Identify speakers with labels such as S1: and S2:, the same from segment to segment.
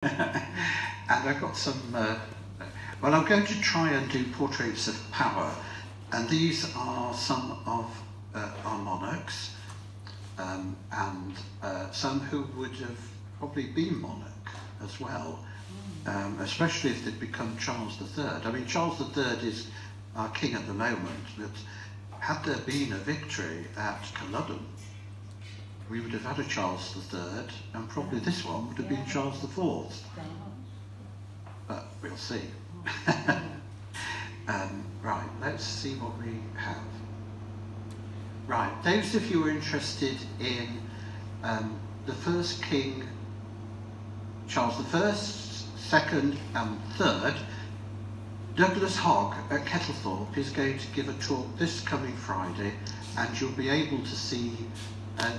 S1: And I've got some, well, I'm going to try and do portraits of power, and these are some of our monarchs, and some who would have probably been monarch as well, especially if they'd become Charles III. I mean, Charles III is our king at the moment, but had there been a victory at Culloden, we would have had a Charles III, and probably this one would have been Charles IV. But we'll see. Right, let's see what we have. Right, those of you who are interested in the first king, Charles I, second and third, Douglas Hogg at Kettlethorpe is going to give a talk this coming Friday, and you'll be able to see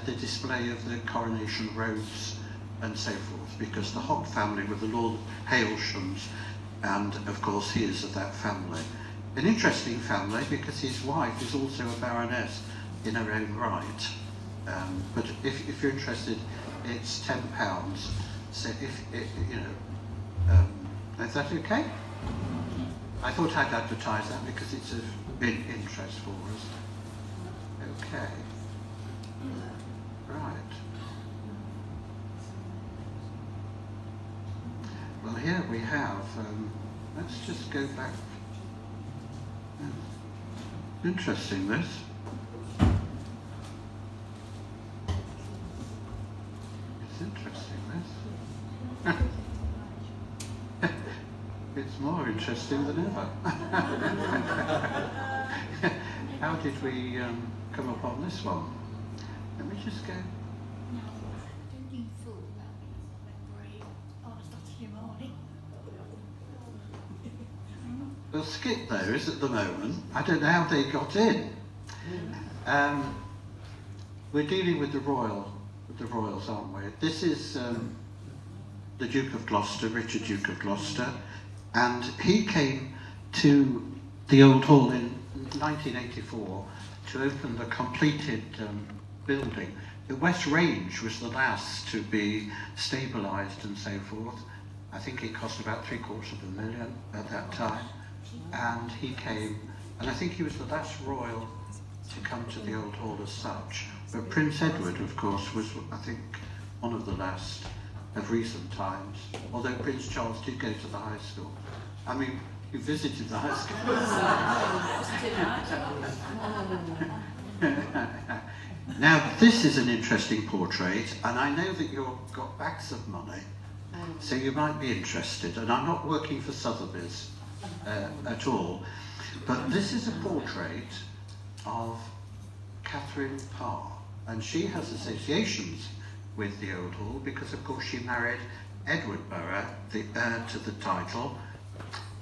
S1: the display of the coronation robes and so forth, because the Hogg family were the Lord Hailshams, and of course he is of that family. An interesting family, because his wife is also a baroness in her own right. But if you're interested, it's £10. So is that okay? I thought I'd advertise that because it's of big interest for us. Okay. Right. Well, here we have, let's just go back. Interesting, this. It's interesting, this. It's more interesting than ever. How did we come upon this one? Let me just go. Well, skip those at the moment. I don't know how they got in. We're dealing with the royals, aren't we? This is the Duke of Gloucester, Richard Duke of Gloucester, and he came to the Old Hall in 1984 to open the completed building. The West Range was the last to be stabilised and so forth. I think it cost about £750,000 at that time. And he came, and I think he was the last royal to come to the Old Hall as such. But Prince Edward, of course, was, I think, one of the last of recent times, although Prince Charles did go to the high school. I mean, he visited the high school. Now, this is an interesting portrait, and I know that you've got bags of money, so you might be interested, and I'm not working for Sotheby's at all, but this is a portrait of Catherine Parr, and she has associations with the Old Hall because, of course, she married Edward Burgh, the heir to the title,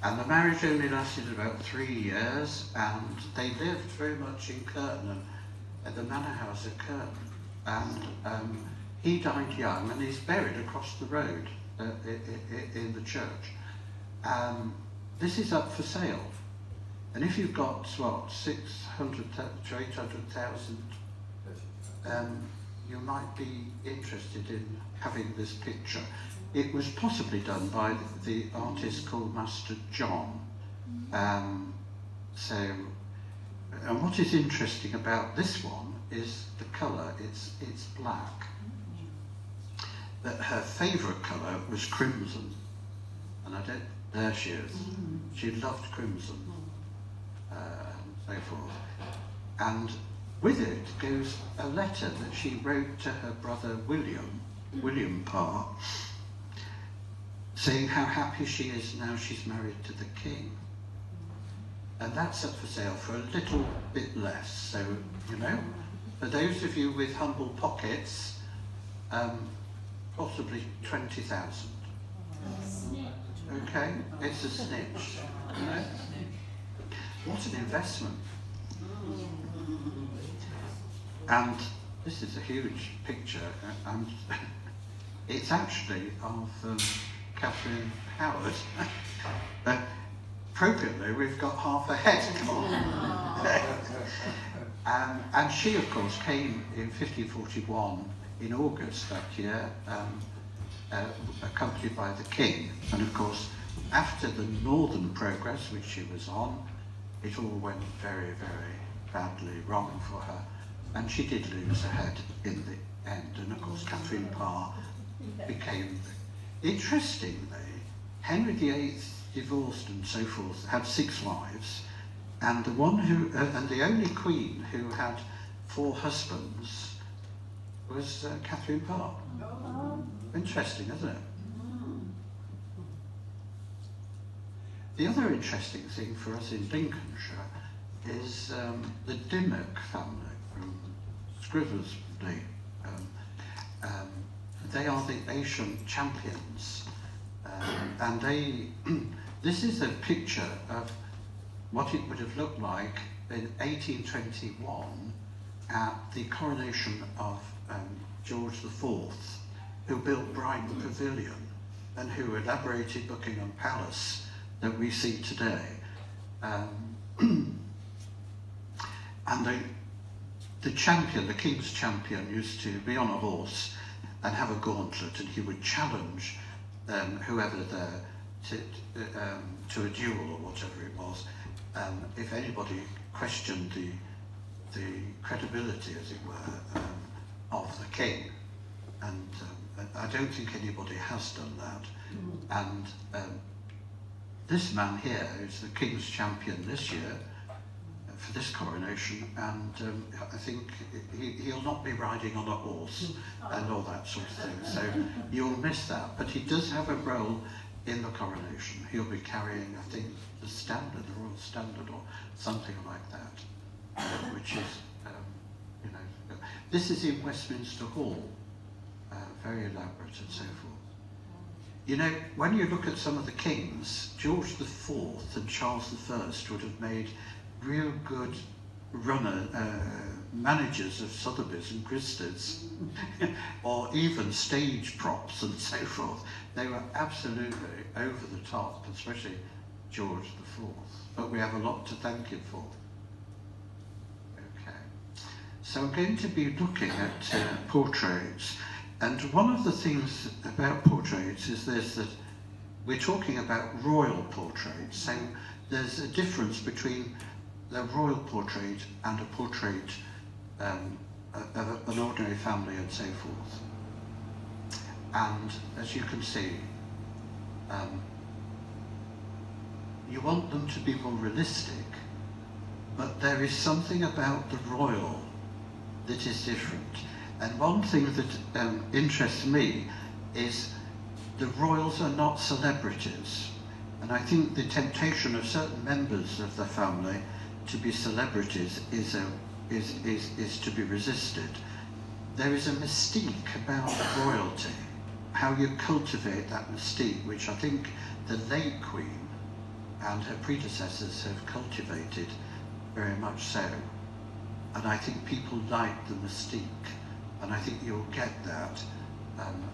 S1: and the marriage only lasted about 3 years, and they lived very much in Curtin, at the manor house at Curtin, and he died young, and he's buried across the road in the church. This is up for sale, and if you've got, what, 600 to 800,000, you might be interested in having this picture. It was possibly done by the artist called Master John. And what is interesting about this one is the colour. It's black. But her favourite colour was crimson, and I don't. There she is. She loved crimson, and so forth. And with it goes a letter that she wrote to her brother William Parr, saying how happy she is now she's married to the king. And that's up for sale for a little bit less. So, you know, for those of you with humble pockets, possibly 20,000. Okay, it's a snitch, you know. What an investment. And this is a huge picture, and it's actually of Catherine Howard. Appropriately, we've got half a head on. And she, of course, came in 1541 in August that year, accompanied by the king. And of course, after the northern progress, which she was on, it all went very, very badly wrong for her. And she did lose her head in the end. And of course, Catherine Parr became, interestingly, Henry VIII divorced and so forth, had 6 wives, and the one who, and the only queen who had 4 husbands was Catherine Parr. Interesting, isn't it? The other interesting thing for us in Lincolnshire is the Dimmock family from Scriversby. They are the ancient champions, and they. This is a picture of what it would have looked like in 1821 at the coronation of George IV, who built Brighton Pavilion and who elaborated Buckingham Palace that we see today. And the champion, the king's champion, used to be on a horse and have a gauntlet, and he would challenge whoever there to a duel or whatever it was. If anybody questioned the credibility, as it were, of the king, and I don't think anybody has done that. And this man here is the king's champion this year for this coronation, and I think he'll not be riding on a horse and all that sort of thing, so you'll miss that. But he does have a role in the coronation. He'll be carrying, I think, the standard, the royal standard, or something like that, which is, you know, this is in Westminster Hall, very elaborate and so forth. You know, when you look at some of the kings, George IV and Charles I would have made real good managers of Sotheby's and Christie's, or even stage props and so forth. They were absolutely over the top, especially George IV. But we have a lot to thank him for. Okay, so I'm going to be looking at portraits, and one of the things about portraits is this, that we're talking about royal portraits, so there's a difference between the royal portrait and a portrait of an ordinary family and so forth. And as you can see, you want them to be more realistic, but there is something about the royal that is different. And one thing that interests me is the royals are not celebrities. And I think the temptation of certain members of the family to be celebrities is to be resisted. There is a mystique about royalty, how you cultivate that mystique, which I think the late Queen and her predecessors have cultivated very much so. And I think people like the mystique, and I think you'll get that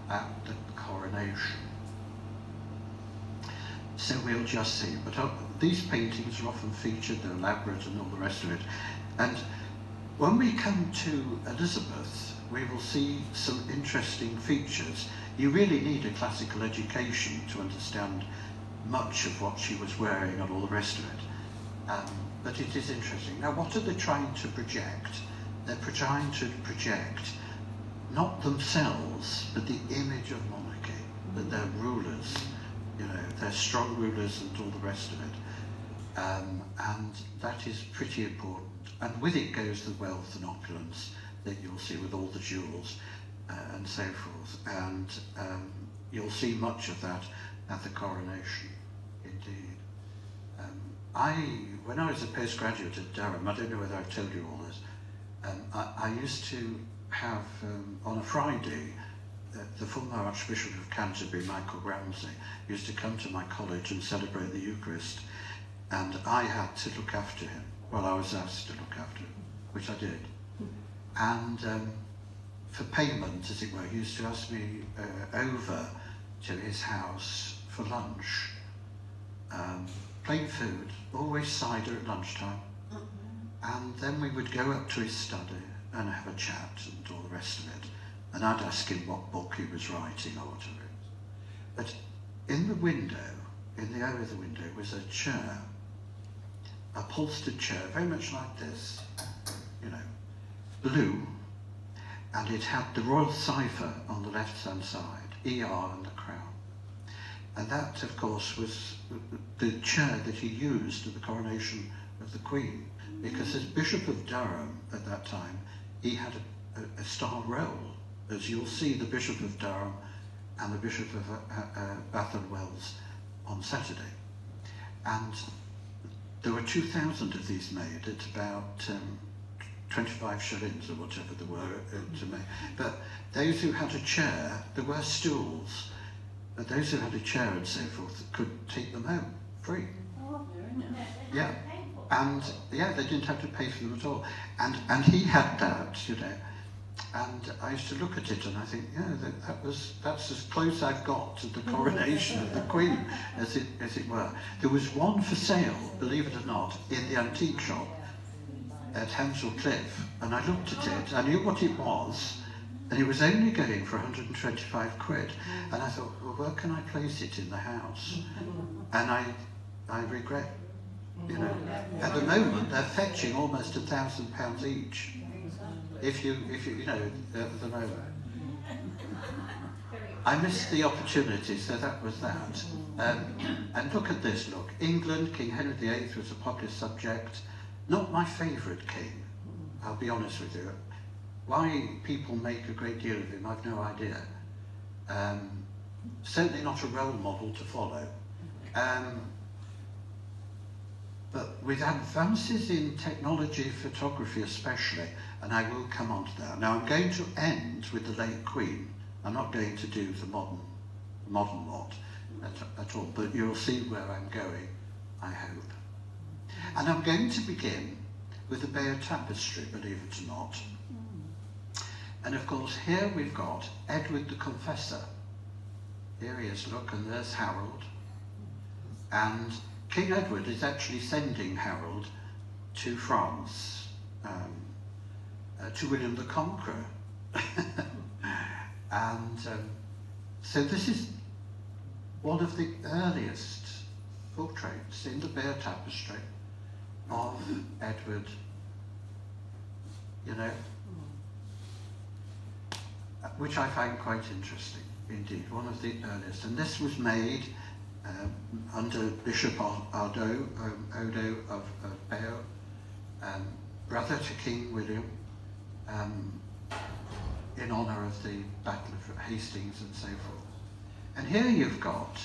S1: at the coronation. So we'll just see. But these paintings are often featured, they're elaborate and all the rest of it. And when we come to Elizabeth, we will see some interesting features. You really need a classical education to understand much of what she was wearing and all the rest of it. But it is interesting. Now, what are they trying to project? They're trying to project not themselves, but the image of monarchy, that they're rulers. You know, they're strong rulers and all the rest of it. And that is pretty important. And with it goes the wealth and opulence that you'll see with all the jewels and so forth. And you'll see much of that at the coronation, indeed. When I was a postgraduate at Durham, I don't know whether I've told you all this, I used to have, on a Friday, the former Archbishop of Canterbury, Michael Ramsey, used to come to my college and celebrate the Eucharist, and I had to look after him. Well, I was asked to look after him, which I did. And for payment, as it were, he used to ask me over to his house for lunch. Plain food, always cider at lunchtime. And then we would go up to his study and have a chat and all the rest of it. And I'd ask him what book he was writing or whatever. But in the window, in the area of the window, was a chair, a upholstered chair, very much like this, you know, blue, and it had the royal cipher on the left-hand side, ER and the crown. And that, of course, was the chair that he used at the coronation of the Queen, because as Bishop of Durham at that time, he had a star role. As you'll see, the Bishop of Durham and the Bishop of Bath and Wells on Saturday. And there were 2,000 of these made at about 25 shillings or whatever there were to make. But those who had a chair, there were stools, but those who had a chair and so forth could take them home free.
S2: Oh, very nice.
S1: Yeah, and yeah, they didn't have to pay for them at all. And he had that, you know. And I used to look at it and I think, yeah, that's as close I've got to the coronation of the Queen, as it were. There was one for sale, believe it or not, in the antique shop at Hemsel Cliff, and I looked at it, I knew what it was, and it was only going for 125 quid. And I thought, well, where can I place it in the house? And I regret, you know, at the moment they're fetching almost £1,000 each. If you know, at the moment. I missed the opportunity, so that was that. And look at this, look. England, King Henry VIII was a popular subject. Not my favourite king, I'll be honest with you. Why people make a great deal of him, I've no idea. Certainly not a role model to follow. But with advances in technology, photography especially, and I will come on to that. Now I'm going to end with the late Queen. I'm not going to do the modern lot at all, but you'll see where I'm going, I hope. And I'm going to begin with the Bayeux Tapestry, believe it or not. And of course here we've got Edward the Confessor. Here he is, look, and there's Harold. And King Edward is actually sending Harold to France, to William the Conqueror. And so this is one of the earliest portraits in the Bayeux Tapestry of Edward, you know, which I find quite interesting indeed, one of the earliest. And this was made under Bishop Odo of Bayeux, brother to King William, in honour of the Battle of Hastings and so forth. And here you've got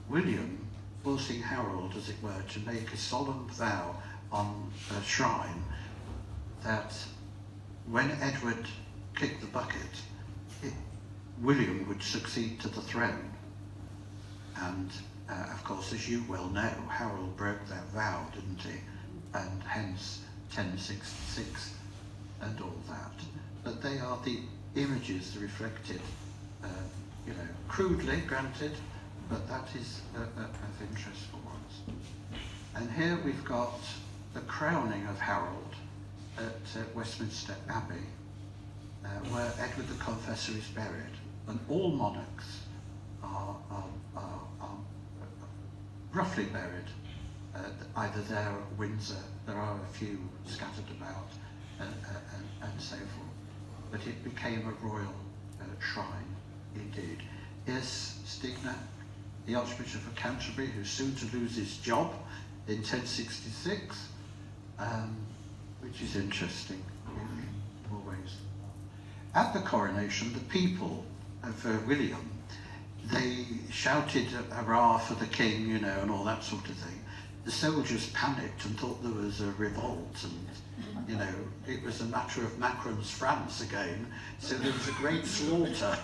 S1: William forcing Harold, as it were, to make a solemn vow on a shrine that when Edward kicked the bucket, William would succeed to the throne. And of course, as you well know, Harold broke that vow, didn't he? And hence 1066 and all that. But they are the images reflected, you know, crudely, granted, but that is of interest for us. And here we've got the crowning of Harold at Westminster Abbey, where Edward the Confessor is buried. And all monarchs are roughly buried, either there or at Windsor. There are a few scattered about, and so forth. But it became a royal shrine indeed. Here's Stigner, the Archbishop of Canterbury, who's soon to lose his job in 1066, which is interesting in all ways. At the coronation, the people of William, they shouted a hurrah for the king, you know, and all that sort of thing. The soldiers panicked and thought there was a revolt, and, you know, it was a matter of Macron's France again, so there was a great slaughter.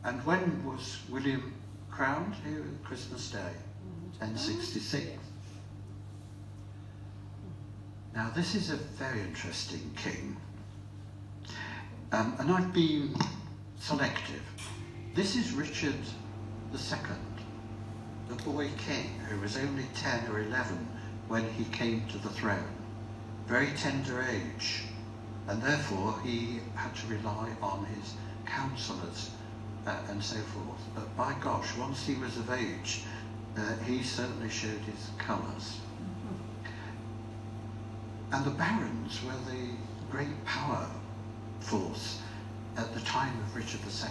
S1: And when was William crowned? Here, Christmas Day, 1066. Now, this is a very interesting king. And I've been selective. This is Richard II, the boy king, who was only 10 or 11 when he came to the throne. Very tender age, and therefore he had to rely on his counsellors and so forth. But by gosh, once he was of age, he certainly showed his colours. And the barons were the great power force at the time of Richard II,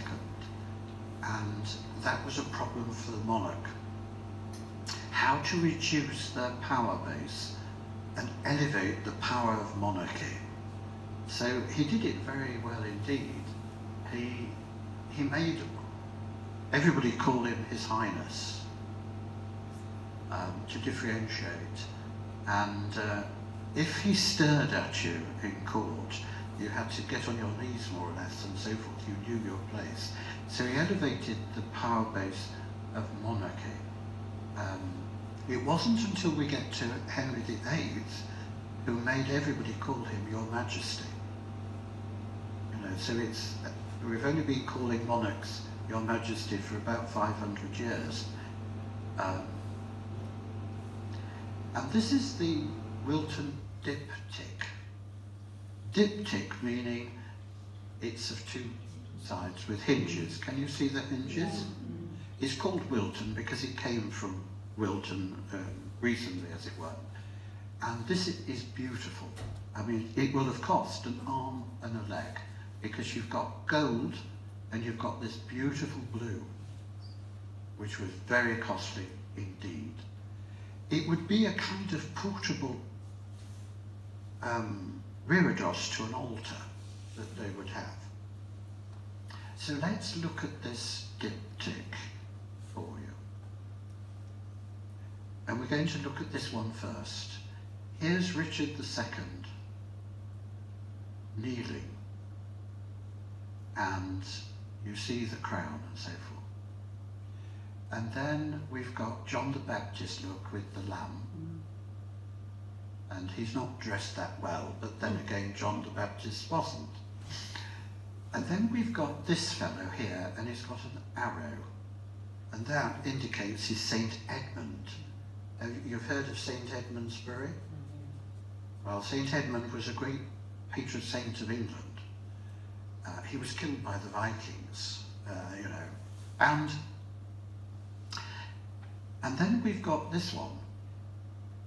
S1: and that was a problem for the monarch. How to reduce their power base and elevate the power of monarchy. So he did it very well indeed. He made everybody call him His Highness to differentiate, and if he stared at you in court, you had to get on your knees more or less and so forth. You knew your place. So he elevated the power base of monarchy. It wasn't until we get to Henry VIII who made everybody call him Your Majesty. You know, so we've only been calling monarchs Your Majesty for about 500 years. And this is the Wilton diptych. Diptych meaning it's of two sides with hinges. Can you see the hinges? It's called Wilton because it came from Wilton recently, as it were. And this is beautiful. I mean, it will have cost an arm and a leg because you've got gold and you've got this beautiful blue, which was very costly indeed. It would be a kind of portable reredos to an altar that they would have. So let's look at this diptych for you. And we're going to look at this one first. Here's Richard II kneeling, and you see the crown and so forth. And then we've got John the Baptist, look, with the lamb. And he's not dressed that well, but then again, John the Baptist wasn't. And then we've got this fellow here, and he's got an arrow. And that indicates he's St. Edmund. You've heard of St. Edmundsbury? Well, St. Edmund was a great patron saint of England. He was killed by the Vikings, you know. And then we've got this one,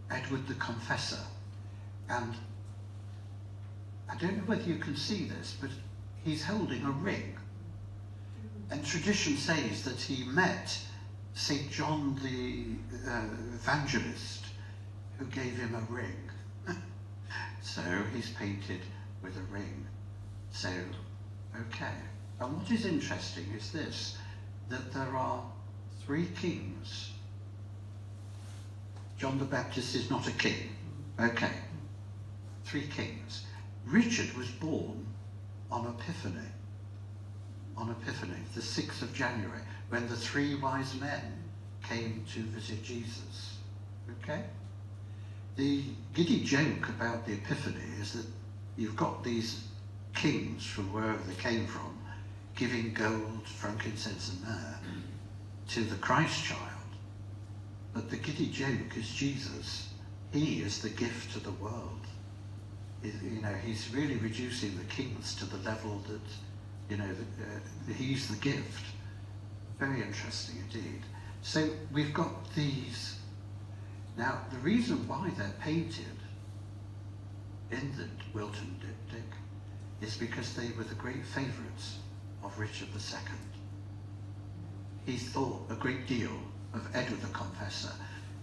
S1: Edward the Confessor. And I don't know whether you can see this, but he's holding a ring. And tradition says that he met St. John the Evangelist, who gave him a ring. So he's painted with a ring. So, okay. And what is interesting is this, that there are 3 kings. John the Baptist is not a king. Okay. 3 kings. Richard was born on Epiphany. On Epiphany, the 6th of January, when the 3 wise men came to visit Jesus. Okay? The giddy joke about the Epiphany is that you've got these kings from wherever they came from giving gold, frankincense and myrrh to the Christ child. But the giddy joke is Jesus. He is the gift to the world. You know, he's really reducing the kings to the level that, you know, he's the gift. Very interesting indeed. So we've got these. Now, the reason why they're painted in the Wilton diptych is because they were the great favourites of Richard II. He thought a great deal of Edward the Confessor.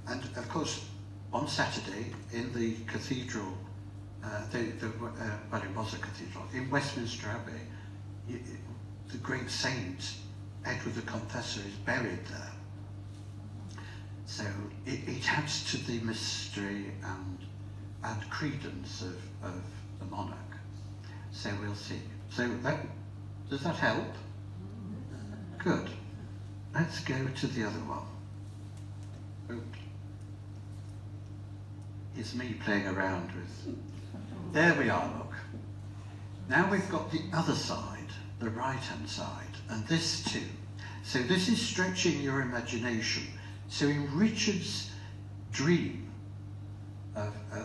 S1: And of course, on Saturday in the cathedral, well, it was a cathedral, in Westminster Abbey, the great saint Edward the Confessor is buried there. So it adds to the mystery and credence of the monarch. So we'll see. So does that help? Good. Let's go to the other one. Oops. It's me playing around with... There we are, look. Now we've got the other side, the right-hand side, and this too. So this is stretching your imagination. So in Richard's dream,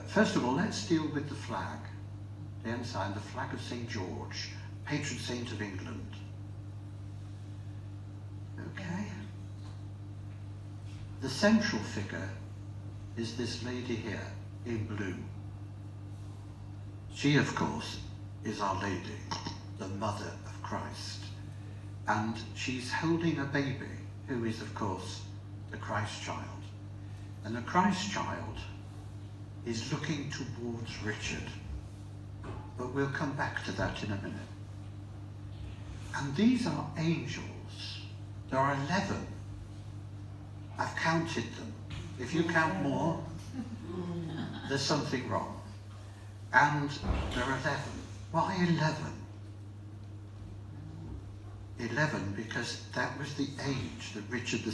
S1: first of all, let's deal with the flag, the ensign, the flag of St. George, patron saint of England. the central figure is this lady here in blue. She, of course, is Our Lady, the Mother of Christ. And she's holding a baby who is, of course, the Christ child. And the Christ child is looking towards Richard. But we'll come back to that in a minute. And these are angels. There are 11. I've counted them. If you count more, there's something wrong. And there are 11. Why 11? 11 because that was the age that Richard II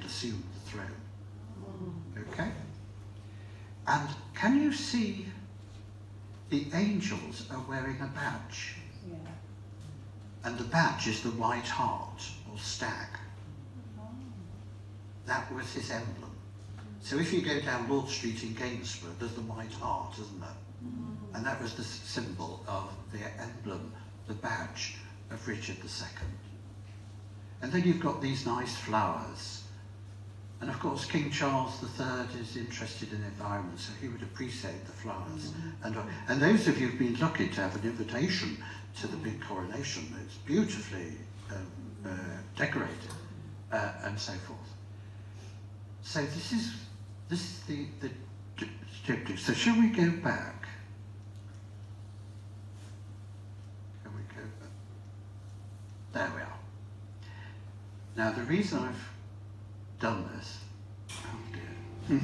S1: assumed the throne. Okay? And can you see the angels are wearing a badge? Yeah. And the badge is the white hart, or stag. That was his emblem. So if you go down Lord Street in Gainsborough, there's the white hart, isn't there? And that was the symbol of the emblem, the badge of Richard II. And then you've got these nice flowers. And of course, King Charles III is interested in the environment, so he would appreciate the flowers. And those of you who've been lucky to have an invitation to the big coronation, it's beautifully decorated, and so forth. So this is the triptych. So shall we go back? Can we go back? There we are. Now the reason I've done this, oh dear,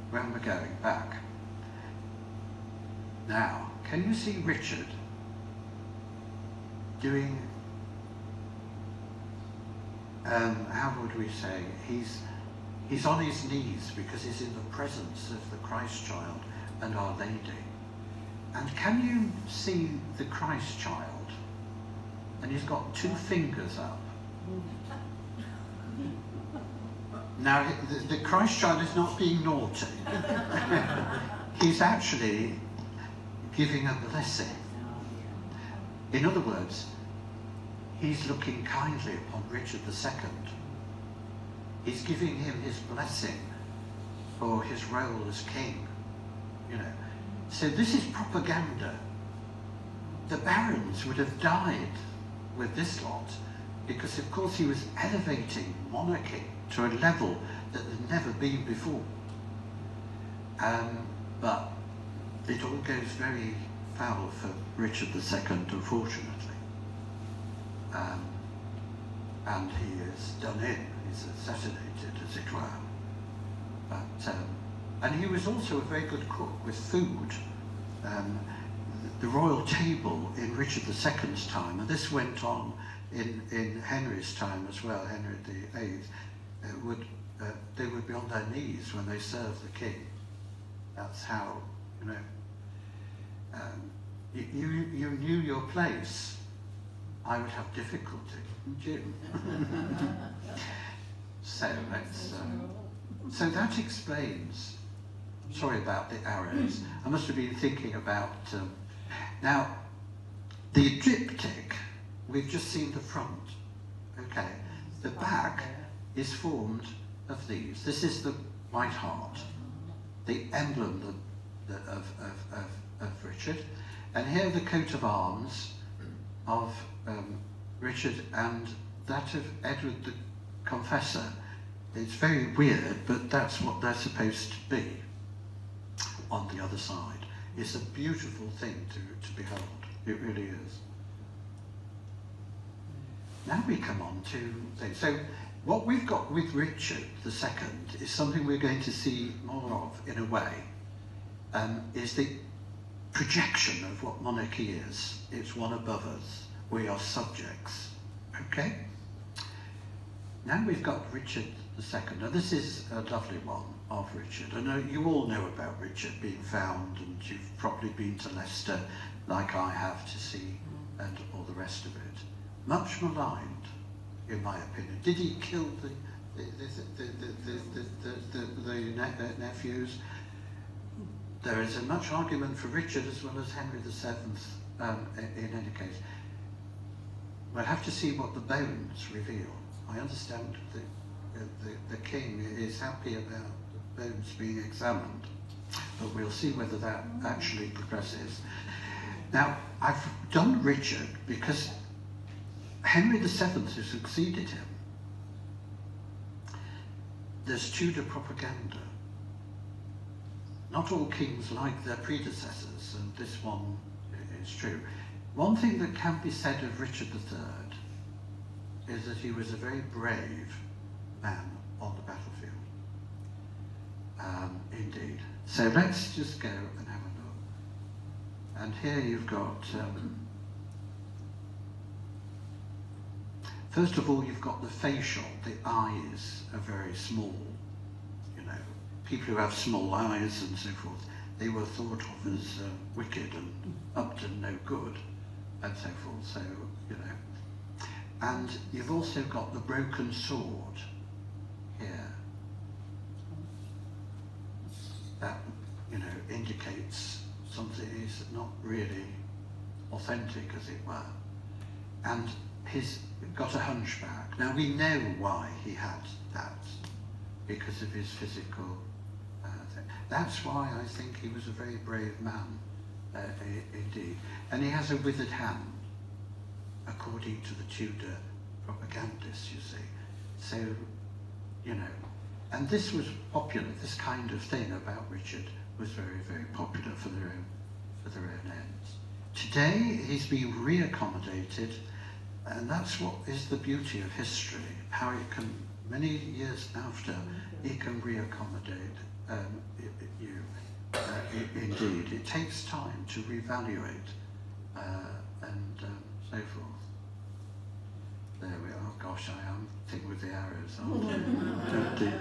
S1: when we're going back. Now, can you see Richard doing, how would we say, he's on his knees because he's in the presence of the Christ child and Our Lady. And can you see the Christ child? And he's got 2 fingers up. Now, the Christ child is not being naughty. He's actually giving a blessing. In other words, he's looking kindly upon Richard II. He's giving him his blessing for his role as king, you know. So this is propaganda. The barons would have died with this lot because, of course, he was elevating monarchy to a level that had never been before. But it all goes very foul for Richard II, unfortunately. And he is done in, he's assassinated, as it were. But, and he was also a very good cook with food. The royal table in Richard II's time, and this went on in Henry's time as well, Henry VIII, they would be on their knees when they served the king. That's how, you know, you knew your place. I would have difficulty, wouldn't you? So let's, so that explains, sorry about the arrows, I must have been thinking about, now, the diptych, we've just seen the front, okay, the back is formed of these. This is the white hart, the emblem of Richard, and here the coat of arms of Richard and that of Edward the Confessor. It's very weird, but that's what they're supposed to be on the other side. It's a beautiful thing to behold. It really is. Now we come on to things. So what we've got with Richard II is something we're going to see more of in a way, is the projection of what monarchy is. It's one above us. We are subjects. Okay? Now we've got Richard II. Now this is a lovely one of Richard. I know you all know about Richard being found, and you've probably been to Leicester, like I have, to see, and all the rest of it. Much maligned, in my opinion. Did he kill the nephews? There is as much argument for Richard as well as Henry VII, in any case. We'll have to see what the bones reveal. I understand the king is happy about the bones being examined, but we'll see whether that actually progresses. Now, I've done Richard because Henry VII, who succeeded him, there's Tudor propaganda. Not all kings like their predecessors, and this one is true. One thing that can be said of Richard III is that he was a very brave man on the battlefield. Indeed. So let's just go and have a look. And here you've got, first of all, you've got the facial. The eyes are very small. You know, people who have small eyes and so forth, they were thought of as wicked and up to no good, and so forth. So, you know. And you've also got the broken sword here. That, you know, indicates something is not really authentic, as it were. And he's got a hunchback. Now, we know why he had that, because of his physical thing. That's why I think he was a very brave man, indeed. And he has a withered hand, according to the Tudor propagandists, you see. So, you know, and this was popular, this kind of thing about Richard was very, very popular for their own ends. Today, he's been reaccommodated, and that's what is the beauty of history, how it can, many years after, it can reaccommodate you. Indeed, it takes time to reevaluate and so forth. There we are. Gosh, I am thick with the arrows, aren't I? Don't do.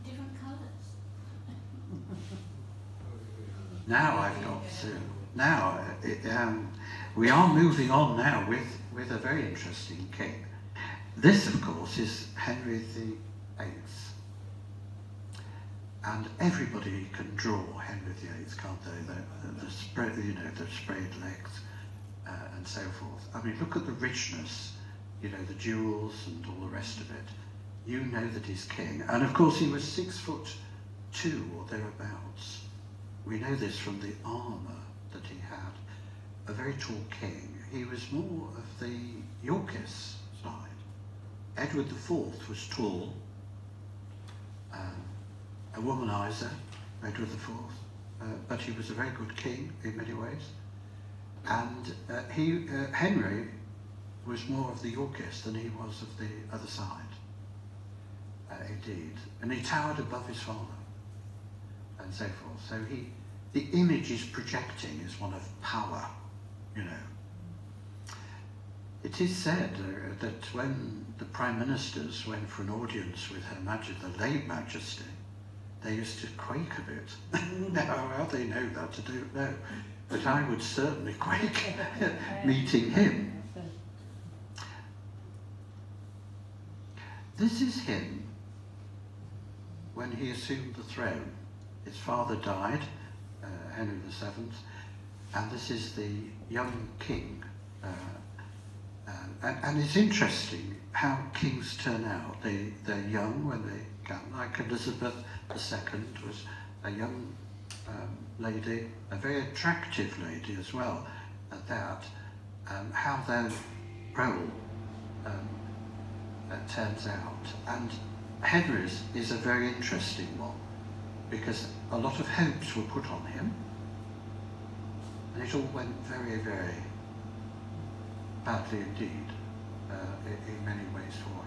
S2: Different colours.
S1: Now I've got to. Now we are moving on now with a very interesting king. This, of course, is Henry VIII, and everybody can draw Henry VIII, can't they? The spread, you know, the sprayed legs and so forth. I mean, look at the richness. You know, the jewels and all the rest of it. You know that he's king. And of course he was 6'2" or thereabouts. We know this from the armour that he had. A very tall king. He was more of the Yorkist side. Edward IV was tall, a womanizer, Edward IV, but he was a very good king in many ways. And Henry was more of the Yorkist than he was of the other side, indeed. And he towered above his father, and so forth. So the image he's projecting is one of power, you know. It is said that when the prime ministers went for an audience with Her Majesty, the late Majesty, they used to quake a bit. Now, how they know that, I don't know. But I would certainly quake meeting him. This is him when he assumed the throne. His father died, Henry VII, and this is the young king. And it's interesting how kings turn out. They're young when they come, like Elizabeth II was a young lady, a very attractive lady as well at that. How their role turns out. And Henry's is a very interesting one because a lot of hopes were put on him and it all went very, very badly indeed in many ways for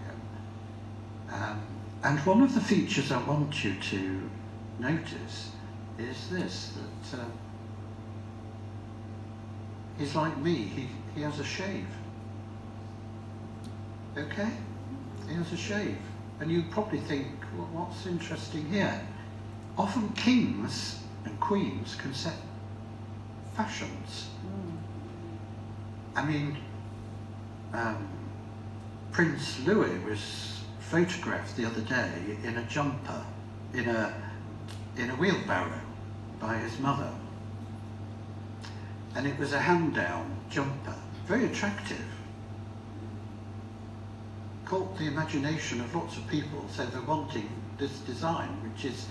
S1: him. And one of the features I want you to notice is this, that he's like me, he has a shave. Okay? He has a shave. And you probably think, well, what's interesting here? Often kings and queens can set fashions. I mean, Prince Louis was photographed the other day in a jumper, in a wheelbarrow by his mother. And it was a hand-down jumper, very attractive. caught the imagination of lots of people, so they're wanting this design, which is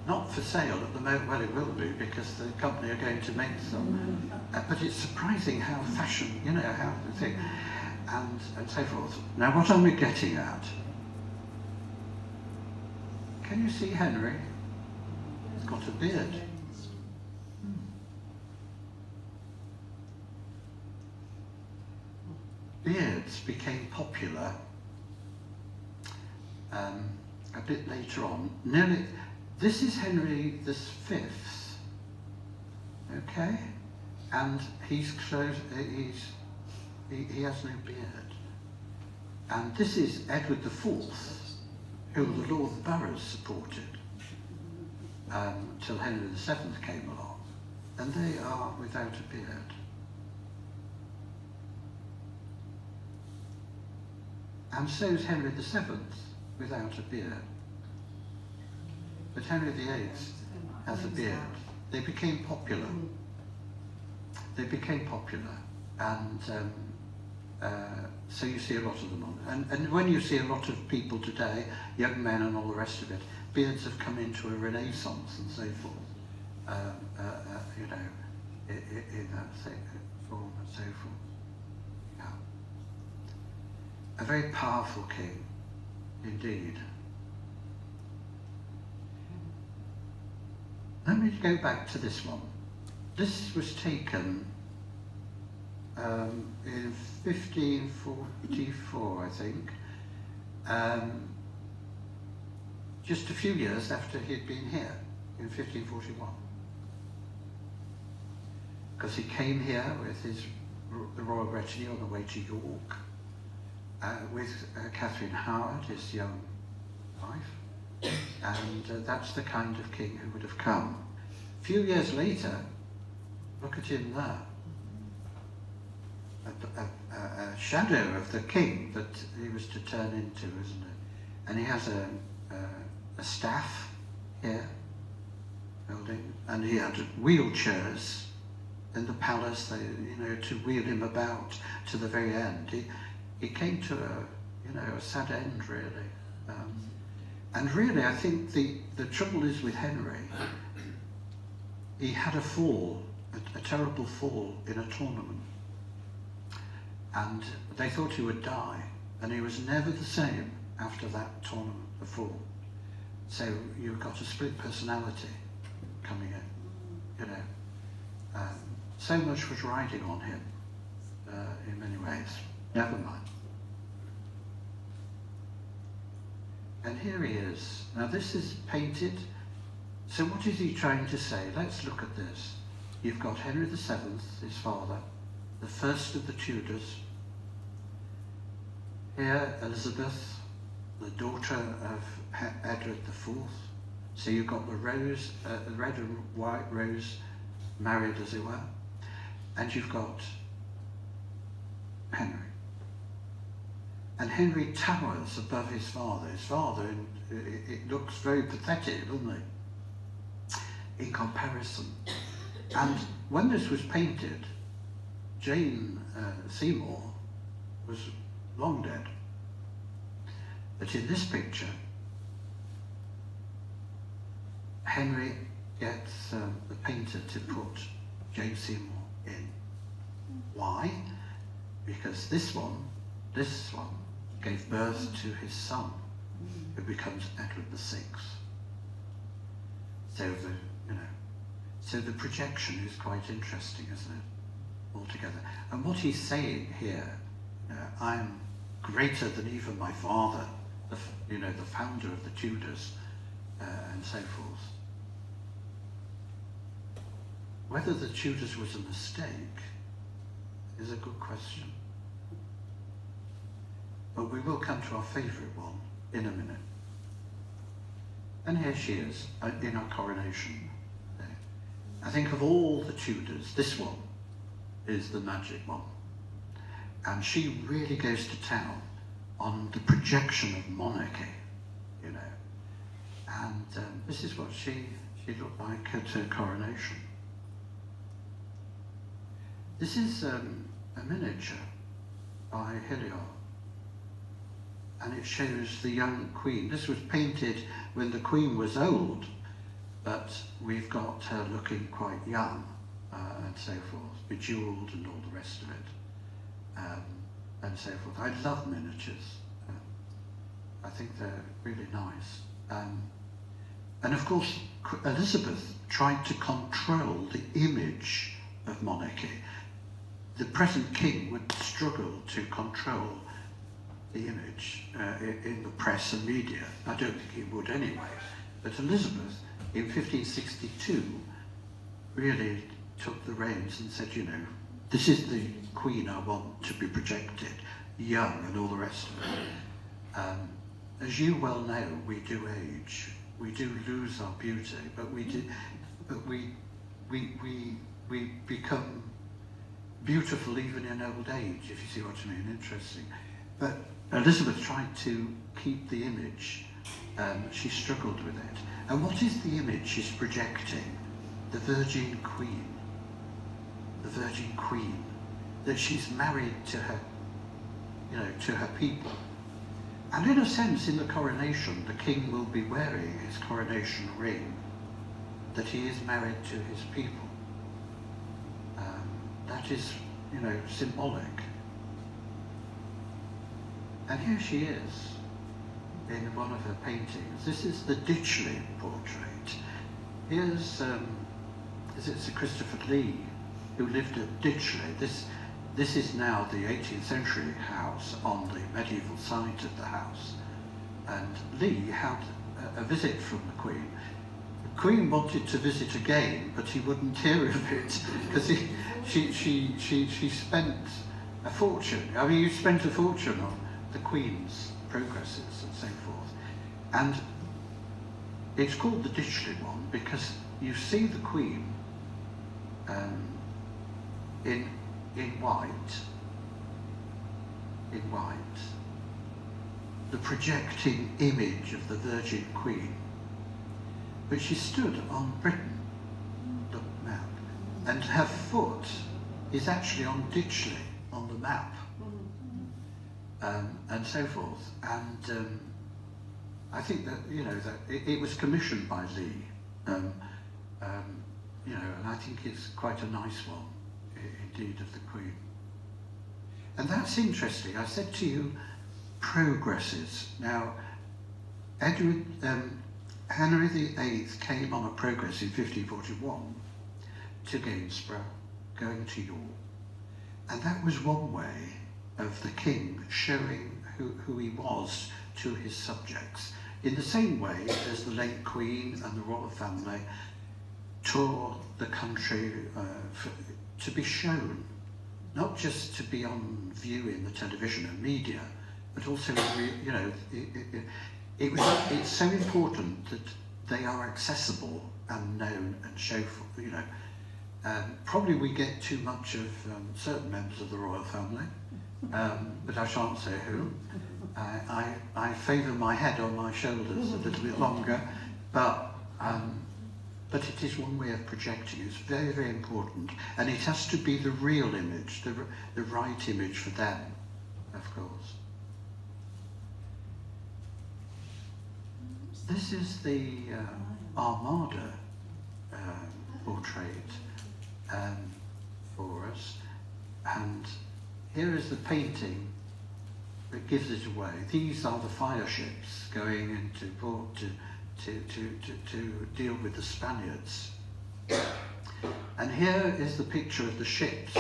S1: not for sale at the moment. Well, it will be, because the company are going to make some. But it's surprising how fashion, you know, how the thing, and so forth. Now, what am I getting at? Can you see Henry? He's got a beard. Beards became popular a bit later on. This is Henry V, okay, and he has no beard. And this is Edward IV, who the Lord Boroughs supported till Henry VII came along, and they are without a beard. And so is Henry VII without a beard. But Henry VIII has a beard. They became popular. They became popular, and so you see a lot of them on. And when you see a lot of people today, young men and all the rest of it, beards have come into a renaissance and so forth. You know, in that form and so forth. Yeah. A very powerful king, indeed. Let me go back to this one. This was taken in 1544, I think, just a few years after he'd been here, in 1541. Because he came here with the royal retinue on the way to York, with Catherine Howard, his young wife, and that's the kind of king who would have come. A few years later, look at him there. A shadow of the king that he was to turn into, isn't it? And he has a staff here, holding, and he had wheelchairs in the palace, you know, to wheel him about to the very end. He came to a sad end, really. And really, I think the trouble is with Henry, he had a fall, a terrible fall in a tournament. And they thought he would die, and he was never the same after that tournament, the fall. So you've got a split personality coming in, you know. So much was riding on him in many ways. Never mind. And here he is. Now this is painted. So what is he trying to say? Let's look at this. You've got Henry VII, his father, the first of the Tudors. Here, Elizabeth, the daughter of Edward IV. So you've got the rose, the red and white rose, married as it were. And you've got Henry. And Henry towers above his father. His father, it looks very pathetic, doesn't it? In comparison. And when this was painted, Jane Seymour was long dead. But in this picture, Henry gets the painter to put Jane Seymour in. Why? Because this one gave birth to his son, who becomes Edward VI. So the projection is quite interesting, isn't it? Altogether. And what he's saying here, I'm greater than even my father, the founder of the Tudors, and so forth. Whether the Tudors was a mistake is a good question. But we will come to our favourite one in a minute. And here she is, in our coronation. I think of all the Tudors, this one is the magic one. And she really goes to town on the projection of monarchy, you know. And this is what she looked like at her coronation. This is a miniature by Hilliard. and it shows the young Queen. This was painted when the Queen was old, but we've got her looking quite young, and so forth, bejewelled and all the rest of it, and so forth. I love miniatures. I think they're really nice. And of course, Elizabeth tried to control the image of monarchy. The present king would struggle to control the image in the press and media. I don't think he would anyway. But Elizabeth, in 1562, really took the reins and said, you know, this is the Queen I want to be projected, young and all the rest of it. As you well know, we do age. We do lose our beauty, but we become beautiful even in old age, if you see what I mean. Interesting. But Elizabeth tried to keep the image. She struggled with it. And what is the image she's projecting? The Virgin Queen. The Virgin Queen. That she's married to her, you know, to her people. And in a sense, in the coronation, the king will be wearing his coronation ring, that he is married to his people. That is, you know, symbolic. And here she is, in one of her paintings. This is the Ditchley portrait. Here's, is it Sir Christopher Lee, who lived at Ditchley. This is now the 18th century house on the medieval side of the house. And Lee had a visit from the Queen. The Queen wanted to visit again, but he wouldn't hear of it, because she spent a fortune. I mean, you spent a fortune on the Queen's progresses and so forth. And it's called the Ditchley one because you see the Queen in white, the projecting image of the Virgin Queen. But she stood on Britain, the map, and her foot is actually on Ditchley, on the map, and so forth. And I think that, you know, that it was commissioned by Lee, you know, and I think it's quite a nice one, indeed, of the Queen. And that's interesting. I said to you, progresses. Now, Henry VIII came on a progress in 1541 to Gainsborough, going to York. And that was one way of the king showing who he was to his subjects. In the same way as the late Queen and the royal family toured the country to be shown, not just to be on view in the television and media, but also, you know, it's so important that they are accessible and known and show, you know. Probably we get too much of certain members of the royal family, but I shan't say who. I favour my head on my shoulders a little bit longer, but it is one way of projecting. It's very, very important, and it has to be the real image, the right image for them, of course. This is the Armada portrait for us, and here is the painting that gives it away. These are the fire ships going into port to deal with the Spaniards. And here is the picture of the ships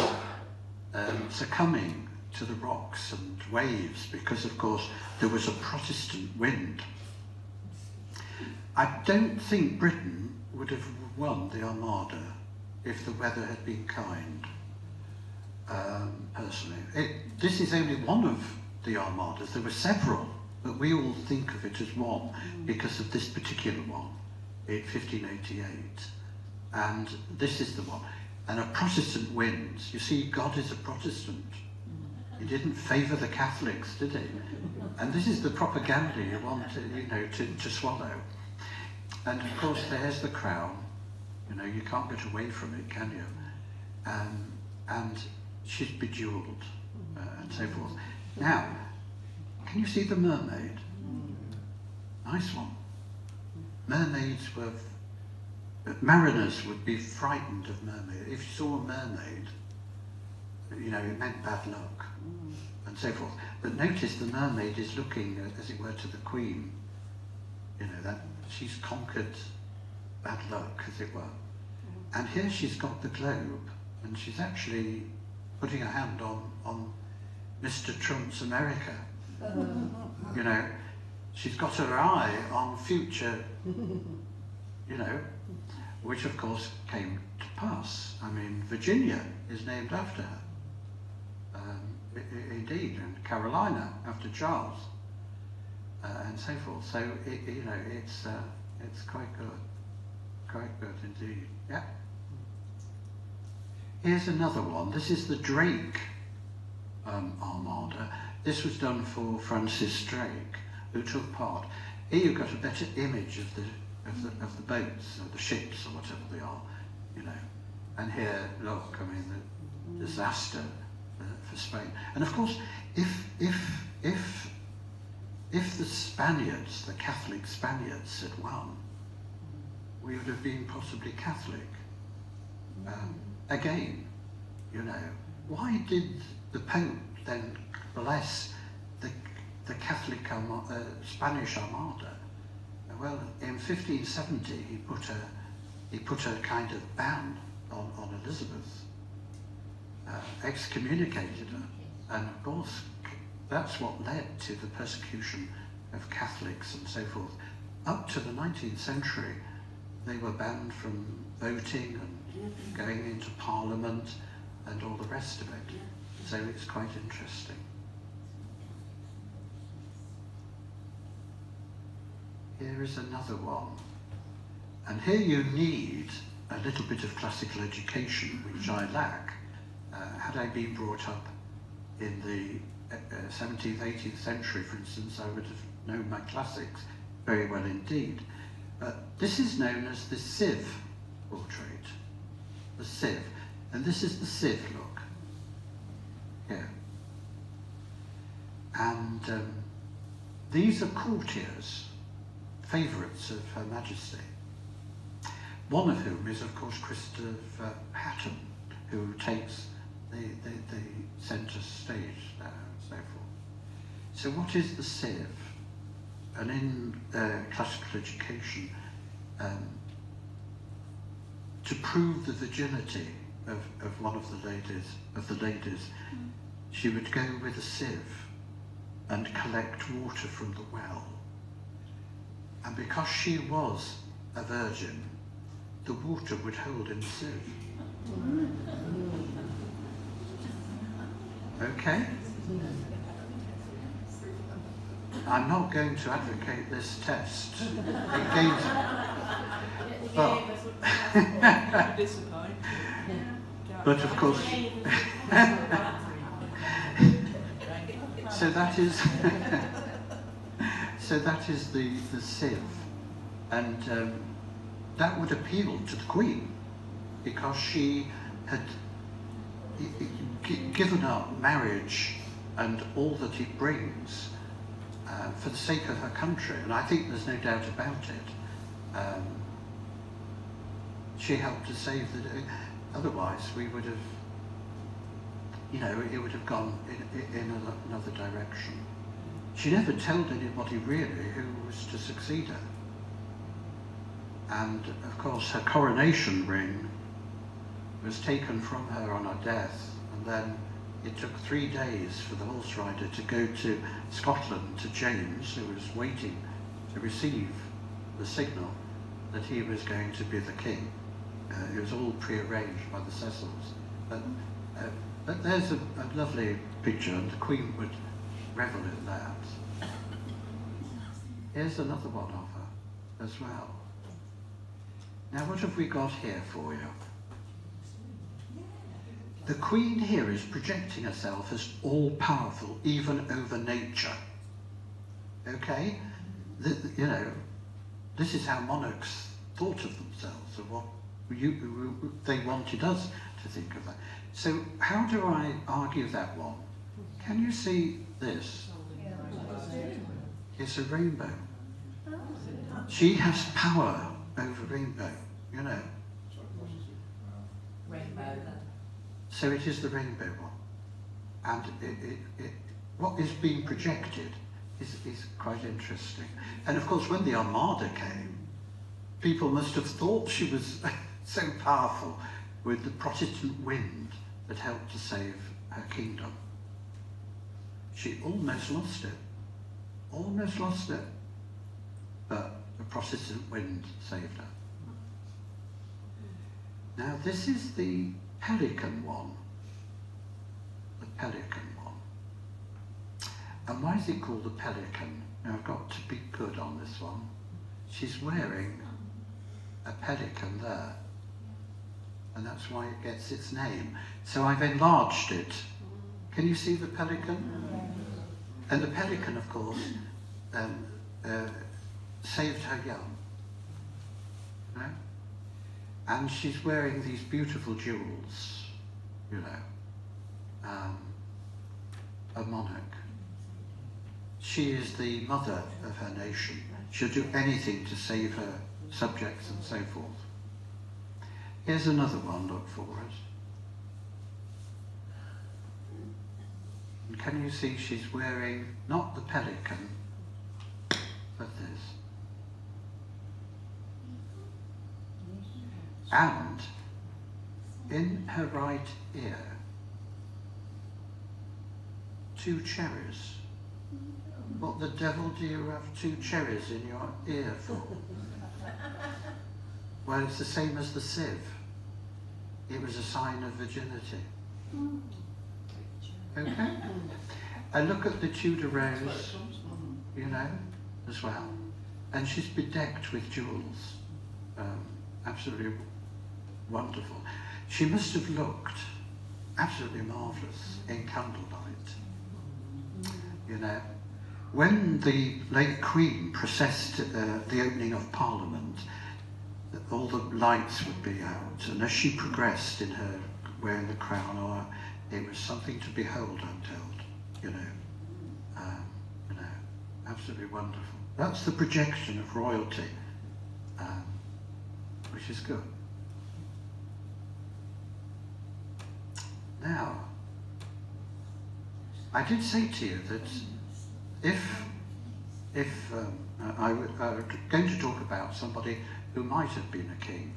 S1: succumbing to the rocks and waves because, of course, there was a Protestant wind. I don't think Britain would have won the Armada if the weather had been kind, personally. This is only one of the Armadas. There were several, but we all think of it as one because of this particular one in 1588. And this is the one. And a Protestant wins. You see, God is a Protestant. He didn't favour the Catholics, did he? And this is the propaganda you want to, you know, to swallow. And of course, there's the crown. You know, you can't get away from it, can you? And she's bejewelled and so forth. Now, can you see the mermaid? Nice one. Mermaids were, mariners would be frightened of mermaids. If you saw a mermaid, you know, it meant bad luck, and so forth. But notice the mermaid is looking, as it were, to the queen. You know, that she's conquered bad luck, as it were. And here she's got the globe, and she's actually putting her hand on Mr. Trump's America. You know, she's got her eye on future, you know, which of course came to pass. I mean, Virginia is named after her. Indeed, and Carolina after Charles, and so forth. So, you know, it's quite good indeed. Yeah. Here's another one. This is the Drake Armada. This was done for Francis Drake, who took part. Here you've got a better image of the boats, or the ships, or whatever they are, you know. And here, look, I mean, the disaster for Spain. And of course, if the Spaniards, the Catholic Spaniards, had won, we would have been possibly Catholic. Again, you know, why did the Pope then bless the Catholic Spanish Armada? Well, in 1570 he put a kind of ban on Elizabeth, excommunicated her, and of course that's what led to the persecution of Catholics and so forth. Up to the 19th century, they were banned from voting and going into Parliament and all the rest of it. So it's quite interesting. Here is another one. And here you need a little bit of classical education, which I lack. Had I been brought up in the 17th, 18th century, for instance, I would have known my classics very well indeed. But this is known as the sieve portrait. The sieve. And this is the sieve look. Here. And these are courtiers, favourites of Her Majesty. One of whom is, of course, Christopher Hatton, who takes the centre stage there and so forth. So what is the sieve? And in classical education, to prove the virginity of one of the ladies, she would go with a sieve and collect water from the well. And because she was a virgin, the water would hold in the sieve. Okay? I'm not going to advocate this test. It gains but of course, so that is the sieve, and that would appeal to the Queen because she had given up marriage and all that it brings for the sake of her country, and I think there's no doubt about it. She helped to save the day. Otherwise, we would have, you know, it would have gone in another direction. She never told anybody really who was to succeed her. And of course, her coronation ring was taken from her on her death, and then it took 3 days for the horse rider to go to Scotland to James, who was waiting to receive the signal that he was going to be the king. It was all pre-arranged by the Cecils. But there's a lovely picture, and the Queen would revel in that. Here's another one of her as well. Now, what have we got here for you? The Queen here is projecting herself as all-powerful, even over nature. Okay? You know, this is how monarchs thought of themselves, of what they wanted us to think of that. So how do I argue that one? Can you see this? It's a rainbow. She has power over rainbow, you know.
S2: Rainbow.
S1: So it is the rainbow one. And what is being projected is quite interesting. And of course, when the Armada came, people must have thought she was so powerful with the Protestant wind that helped to save her kingdom. She almost lost it. Almost lost it. But the Protestant wind saved her. Now this is the pelican one. The pelican one. And why is it called the pelican? Now I've got to be good on this one. She's wearing a pelican there. And that's why it gets its name. So I've enlarged it. Can you see the pelican? And the pelican, of course, saved her young. You know? And she's wearing these beautiful jewels, you know. A monarch. She is the mother of her nation. She'll do anything to save her subjects and so forth. Here's another one, look for us. And can you see she's wearing not the pelican, but this. And in her right ear, 2 cherries. What the devil do you have 2 cherries in your ear for? Well, it's the same as the sieve. It was a sign of virginity. Okay? And look at the Tudor rose, you know, as well. And she's bedecked with jewels. Absolutely wonderful. She must have looked absolutely marvellous in candlelight. You know, when the late Queen processed the opening of Parliament, all the lights would be out, and as she progressed in her wearing the crown, it was something to behold, I'm told. You know, absolutely wonderful. That's the projection of royalty, which is good. Now, I did say to you that if I was going to talk about somebody who might have been a king,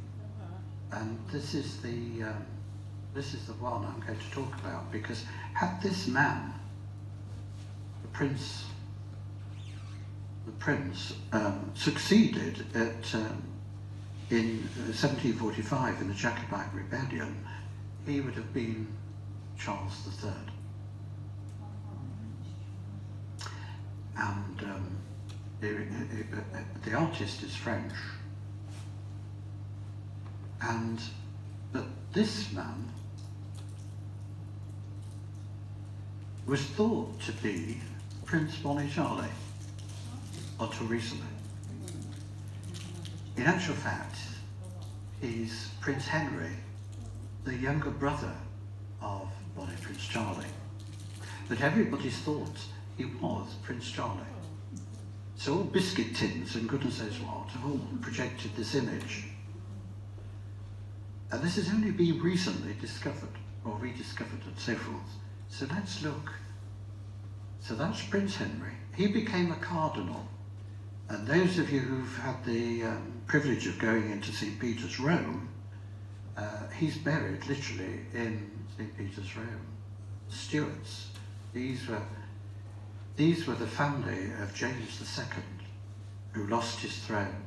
S1: and this is the one I'm going to talk about, because had this man, the prince, succeeded in 1745 in the Jacobite rebellion, he would have been Charles III. And the artist is French. But this man was thought to be Prince Bonnie-Charlie until recently. In actual fact, he's Prince Henry, the younger brother of Bonnie Prince Charlie. But everybody thought he was Prince Charlie. So all biscuit tins and goodness knows what have all projected this image. And this has only been recently discovered, or rediscovered and so forth. So let's look. So that's Prince Henry. He became a cardinal. And those of you who've had the privilege of going into St. Peter's, Rome, he's buried literally in St. Peter's, Rome. Stuarts. These were the family of James II, who lost his throne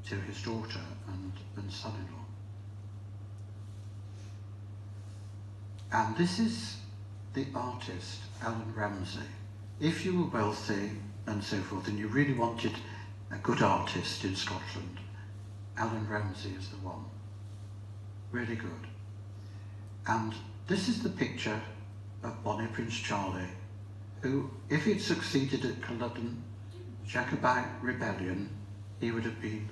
S1: to his daughter and son-in-law. And this is the artist, Alan Ramsay. If you were wealthy and so forth, and you really wanted a good artist in Scotland, Alan Ramsay is the one. Really good. And this is the picture of Bonnie Prince Charlie, who, if he'd succeeded at Culloden, Jacobite rebellion, he would have been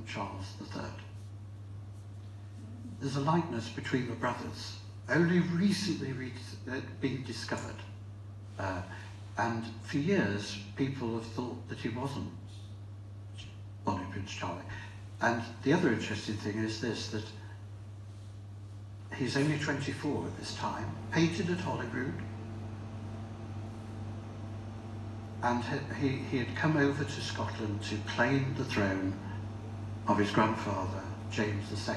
S1: Charles III. There's a likeness between the brothers, only recently being discovered. And for years, people have thought that he wasn't Bonnie Prince Charlie. And the other interesting thing is this, that he's only 24 at this time, painted at Holyrood, and he had come over to Scotland to claim the throne of his grandfather, James II.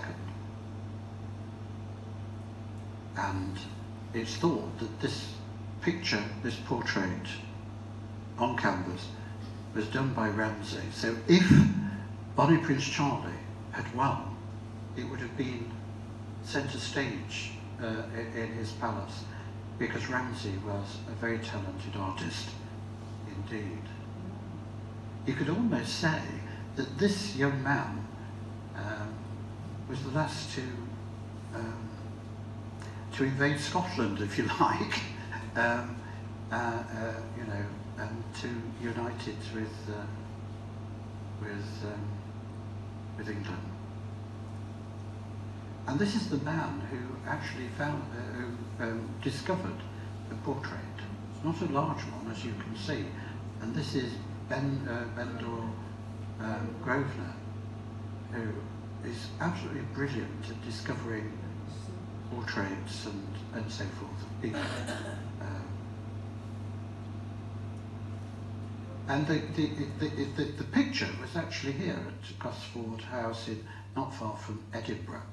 S1: And it's thought that this picture, this portrait on canvas, was done by Ramsay. So if Bonnie Prince Charlie had won, it would have been centre stage in his palace, because Ramsay was a very talented artist indeed. You could almost say that this young man was the last to invade Scotland, if you like, you know, and to unite it with England. And this is the man who actually discovered the portrait. It's not a large one, as you can see, and this is Bendor Grosvenor, who is absolutely brilliant at discovering portraits and so forth of people. And the picture was actually here at Gosford House, not far from Edinburgh,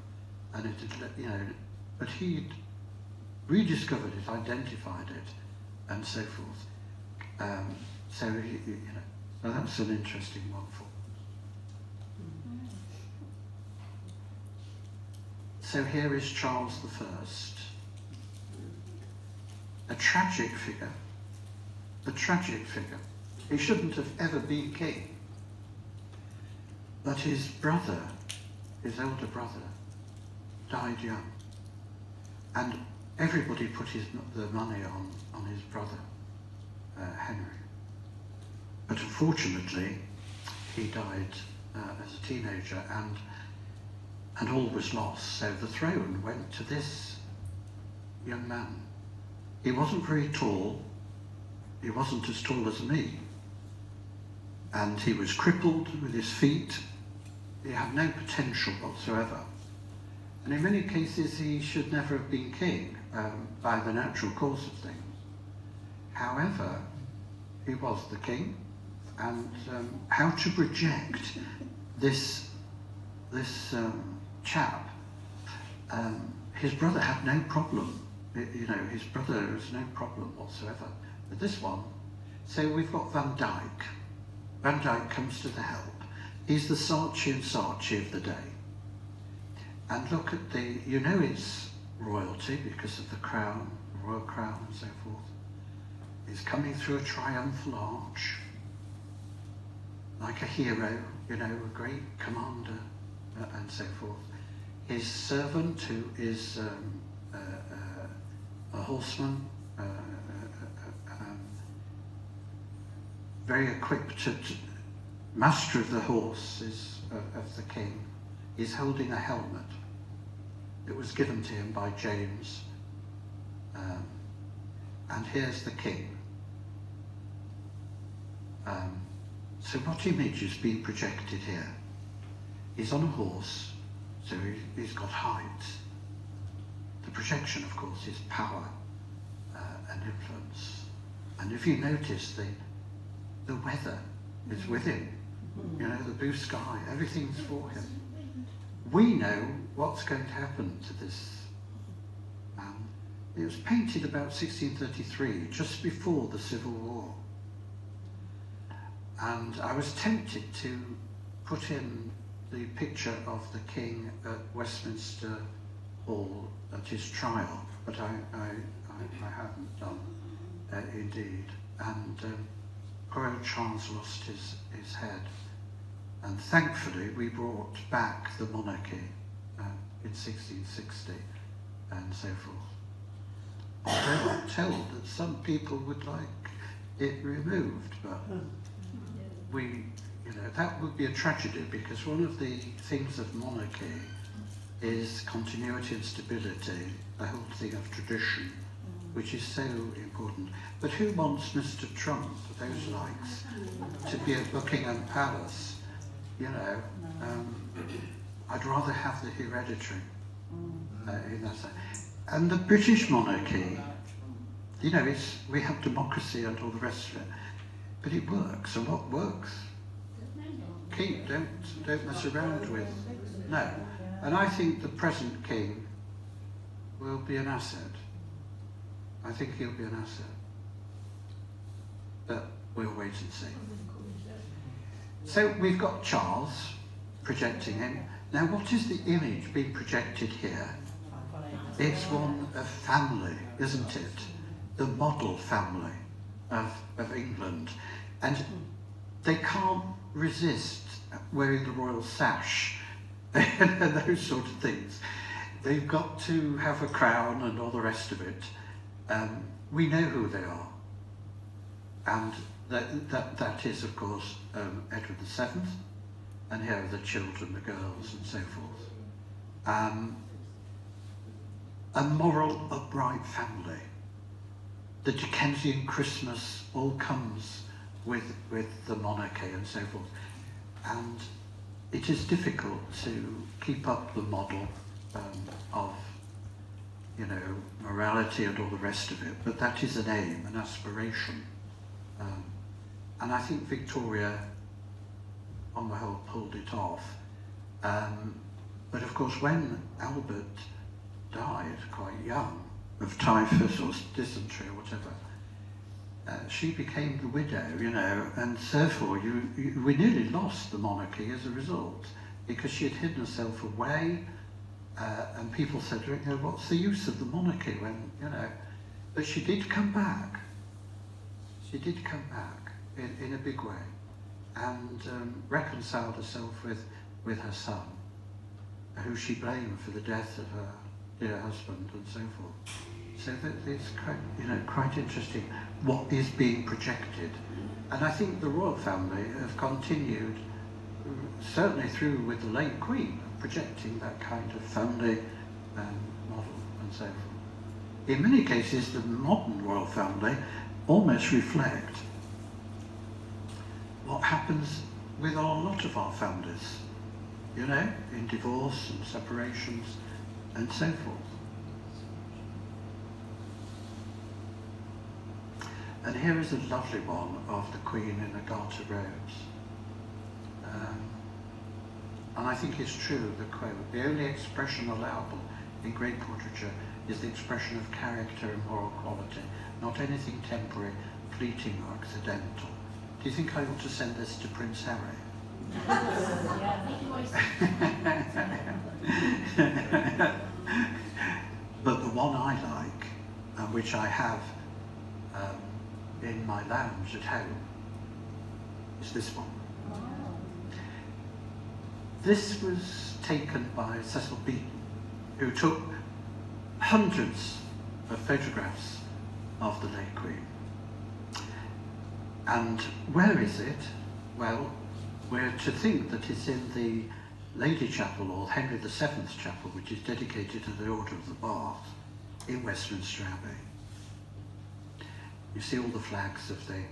S1: and it had, you know, but he'd rediscovered it, identified it, and so forth. So you know, so that's an interesting one for. So here is Charles I, a tragic figure, a tragic figure. He shouldn't have ever been king, but his brother, his elder brother, died young, and everybody put the money on his brother, Henry. But unfortunately, he died as a teenager, and all was lost. So the throne went to this young man. He wasn't very tall. He wasn't as tall as me. And he was crippled with his feet. He had no potential whatsoever. And in many cases, he should never have been king by the natural course of things. However, he was the king, and how to project this chap, his brother had no problem. You know, his brother was no problem whatsoever. But this one, so we've got Van Dyck. Van Dyck comes to the help. He's the Saatchi and Saatchi of the day. And look at the, you know it's royalty because of the crown, the royal crown and so forth. He's coming through a triumphal arch, like a hero, you know, a great commander, and so forth. His servant, who is a horseman, very equipped, master of the horse of the king, is holding a helmet. It was given to him by James. And here's the king. So what image is being projected here? He's on a horse, so he's got height. The projection, of course, is power and influence. And if you notice, the weather is with him. You know, the blue sky, everything's for him. We know what's going to happen to this man. It was painted about 1633, just before the Civil War. And I was tempted to put in the picture of the king at Westminster Hall at his trial, but I haven't done, indeed. And poor old Charles lost his head. And thankfully, we brought back the monarchy in 1660 and so forth. Although I'm told that some people would like it removed, but you know, that would be a tragedy, because one of the things of monarchy is continuity and stability, the whole thing of tradition, which is so important. But who wants Mr. Trump, those likes, to be at Buckingham Palace? You know, I'd rather have the hereditary in that sense. And the British monarchy, you know, we have democracy and all the rest of it, but it works. And what works? Keep, don't mess around with. No. And I think the present king will be an asset. I think he'll be an asset. But we'll wait and see. So we've got Charles projecting him. Now what is the image being projected here? It's one of family, isn't it? The model family of England. And they can't resist wearing the royal sash and those sort of things. They've got to have a crown and all the rest of it. We know who they are. And that is, of course, Edward VII. And here are the children, the girls, and so forth. A moral, upright family. The Dickensian Christmas all comes with the monarchy and so forth. And it is difficult to keep up the model of, you know, morality and all the rest of it, but that is an aim, an aspiration. And I think Victoria, on the whole, pulled it off. But of course, when Albert died quite young, of typhus or dysentery or whatever, she became the widow, you know, and therefore we nearly lost the monarchy as a result, because she had hidden herself away, and people said, you know, what's the use of the monarchy when, you know, but she did come back. She did come back in a big way, and reconciled herself with her son, who she blamed for the death of her dear husband and so forth. So that it's quite, you know, quite interesting what is being projected. And I think the royal family have continued, certainly through with the late Queen, projecting that kind of family model and so forth. In many cases, the modern royal family almost reflect what happens with a lot of our families, you know, in divorce and separations and so forth. And here is a lovely one of the Queen in a garter robes. And I think it's true, the quote, the only expression allowable in great portraiture is the expression of character and moral quality, not anything temporary, fleeting or accidental. Do you think I ought to send this to Prince Harry? But the one I like, and which I have in my lounge at home, is this one. This was taken by Cecil Beaton, who took hundreds of photographs of the late Queen. And where is it? Well, we're to think that it's in the Lady Chapel, or Henry VII's Chapel, which is dedicated to the Order of the Bath in Westminster Abbey. You see all the flags of the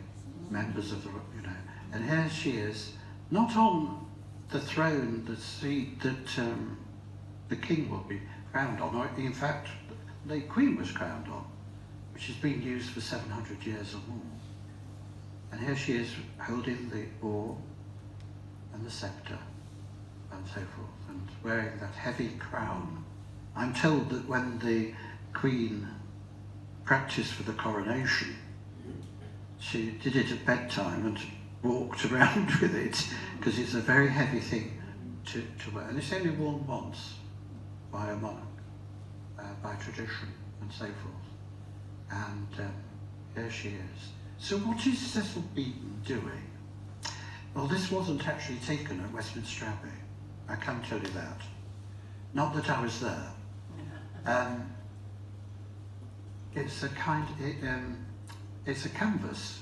S1: members of the, you know, and here she is, not on the throne, the seat that the king will be crowned on, or in fact, the Queen was crowned on, which has been used for 700 years or more. And here she is holding the orb and the sceptre and so forth, and wearing that heavy crown. I'm told that when the Queen practiced for the coronation, she did it at bedtime and walked around with it, because it's a very heavy thing to wear. And it's only worn once by a monarch, by tradition and so forth. And here she is. So what is Cecil Beaton doing? Well, this wasn't actually taken at Westminster Abbey. I can tell you that. Not that I was there. It's a it's a canvas.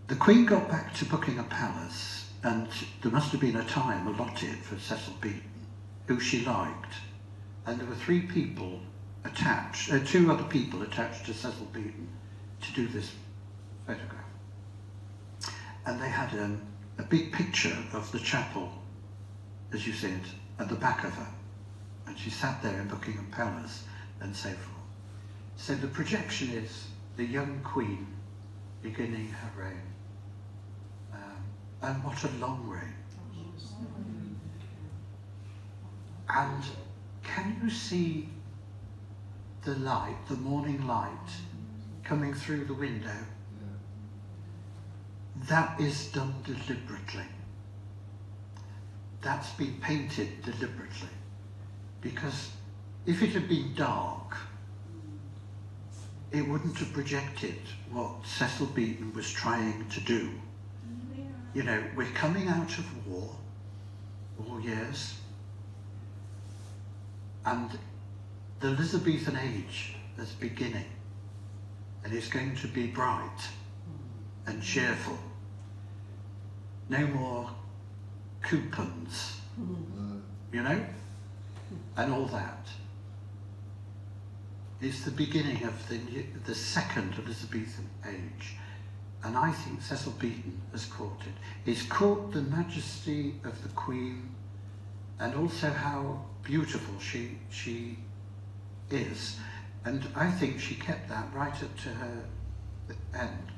S1: The Queen got back to Buckingham Palace, and there must have been a time allotted for Cecil Beaton, who she liked. And there were 3 people attached, two other people attached to Cecil Beaton to do this photograph. And they had a big picture of the chapel, as you said, at the back of her. And she sat there in Buckingham Palace and so forth. So the projection is the young queen beginning her reign. And what a long reign. And can you see the light, the morning light, coming through the window? That is done deliberately. That's been painted deliberately. Because if it had been dark, it wouldn't have projected what Cecil Beaton was trying to do. You know, we're coming out of war years, and the Elizabethan age is beginning, and it's going to be bright and cheerful. No more coupons, you know, and all that. It's the beginning of the second Elizabethan age. And I think Cecil Beaton has caught it. He's caught the majesty of the Queen, and also how beautiful she is. And I think she kept that right up to her end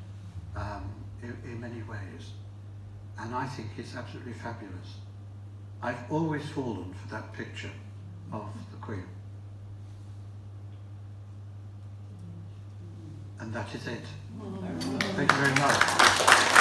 S1: in many ways. And I think it's absolutely fabulous. I've always fallen for that picture of the Queen. And that is it. Thank you very much.